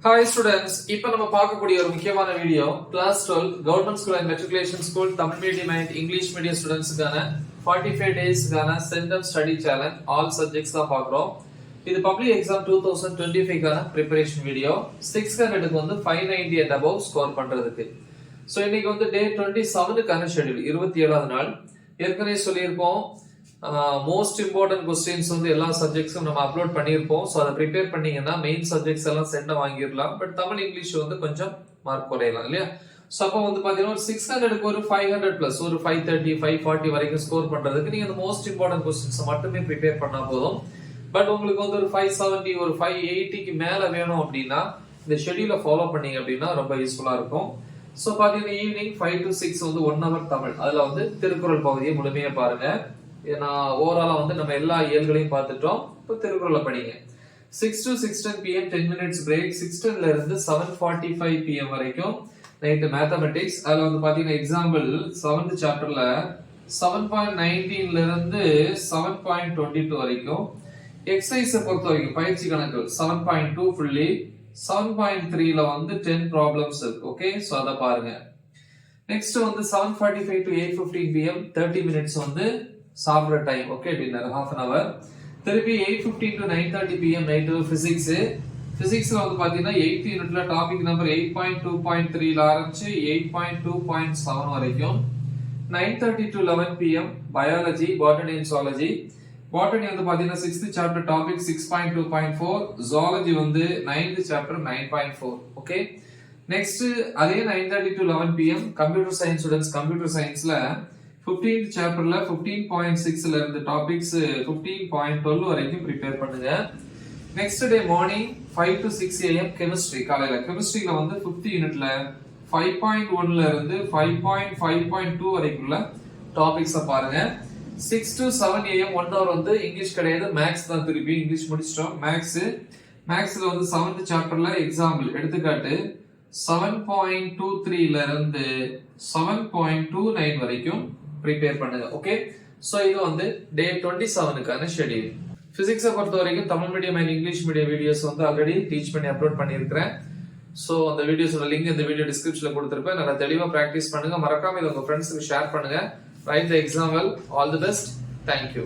Hi students, இப்போ நம்ம பார்க்கக்கூடிய ஒரு முக்கியமான video class 12 government school and matriculation school Tamil medium and English medium studentsக்கான 45 daysக்கான Centum study challenge all subjects தான் பார்க்கிறோம். இது public exam 2025க்கான preparation video. 6th standardக்கு வந்து 590 and above score பண்றதுக்கு. சோ இன்னைக்கு வந்து day 27க்கான schedule 27வது நாள். ஏற்கனவே சொல்லியிருப்போம் மோஸ்ட் இம்பார்ட்டன்ட் क्वेश्चंस வந்து எல்லா சப்ஜெக்ட்ஸும் நம்ம அப்லோட் பண்ணியிருப்போம். சோ அதை ப்ரிப்பேர் பண்ணீங்கன்னா மெயின் சப்ஜெக்ட்ஸ் எல்லாம் சென்ட வாங்கிடலாம். பட் தமிழ் இங்கிலீஷ் வந்து கொஞ்சம் மார்க் குறையலாம் இல்லையா? சோ அப்போ வந்து பாத்தீங்கன்னா ஒரு 600க்கு ஒரு 500 பிளஸ் ஒரு 530 540 வரைக்கும் ஸ்கோர் பண்றதுக்கு நீங்க அந்த மோஸ்ட் இம்பார்ட்டன்ட் क्वेश्चंस மட்டுமே ப்ரிப்பேர் பண்ணா போதும். பட் உங்களுக்கு வந்து ஒரு 570 ஒரு 580க்கு மேல வேணும் அப்படின்னா இந்த ஷெட்யூலை ஃபாலோ பண்ணீங்க அப்படின்னா ரொம்ப யூஸ்ஃபுல்லா இருக்கும். சோ பாத்தீங்கன்னா ஈவினிங் 5 to 6 வந்து 1 hour தமிழ், அதுல வந்து திருக்குறள் பகுதியை முழுமையா பாருங்க. ஏன்னா ஓவராலா வந்து நம்ம எல்லா இயல்களையும் பார்த்துட்டோம். இப்போ திருக்குறளை படிங்க. 6 to 6:10 pm 10 minutes break. 6:10ல இருந்து 7:45 pm வரைக்கும் நைட் மேத்தமெட்டிக்ஸ். அதுல வந்து பாத்தீங்கன்னா எக்ஸாம்பிள் 7th சாப்டர்ல 7.19ல இருந்து 7.22 வரைக்கும் எக்ஸசைஸை பொறுத்த வரைக்கும் பயிற்சி கணக்கு 7.2 ஃபுல்லி 7.3ல வந்து 10 ப்ராப்ளம்ஸ் இருக்கு. ஓகே, சோ அத பாருங்க. நெக்ஸ்ட் வந்து 7:45 to 8:15 pm 30 minutes வந்து சாப்பிட்ற time. Okay, dinner half an hour. திருப்பி 8:15 to 9:30 pm நைட் பிசிக்ஸ். பிசிக்ஸ்ல வந்து பாத்தீங்கன்னா 8th யூனிட்ல டாபிக் நம்பர் 8.2.3ல ஆரம்பிச்சு 8.2.7 வரைக்கும். 9:30 to 11 pm biology, botany and zoology. Botany வந்து பாத்தீங்கன்னா 6th சாப்டர் டாபிக் 6.2.4, ஜூவாலஜி வந்து 9th சாப்டர் 9.4. ஓகே, நெக்ஸ்ட் அதே 9:30 to 11 pm computer science students computer சயின்ஸ்ல 15th சாப்டர்ல 15.6ல இருந்து டாபிக்ஸ் 15.12 வரைக்கும் ப்ரிப்பேர் பண்ணுங்க. Next day morning 5 to 6 am chemistry. காலையில கெமிஸ்ட்ரியில வந்து 5th யூனிட்ல 5.1ல இருந்து 5.5.2 வரைக்குள்ள டாபிக்ஸ பாருங்க. 6 to 7 am 1 hour வந்து இங்கிலீஷ் கிடையாது, மேக்ஸ் தான். திருப்பி இங்கிலீஷ் முடிச்சிட்டோம். மேக்ஸ்ல வந்து 7th சாப்டர்ல எக்ஸாம்பிள் எடுத்துக்காட்டு 7.23ல இருந்து 7.29 வரைக்கும் ப்ரிப்பேர் பண்ணுங்க. ஓகே, சோ இது வந்து டே 27க்கான ஷெட்யூல். பிசிக்ஸை பொறுத்த வரைக்கும் Tamil medium and English medium videos வந்து ஆல்ரெடி டீச் பண்ணி அப்லோட் பண்ணியிருக்கிறேன். சோ அந்த வீடியோஸோட லிங்க் இந்த வீடியோ டிஸ்கிரிப்ஷன்ல கொடுத்திருப்பேன். நல்லா தெளிவா பிராக்டிஸ் பண்ணுங்க. மறக்காம இதை உங்க ஃப்ரெண்ட்ஸ்க்கு ஷேர் பண்ணுங்க. Right the exam well. All the best. Thank you.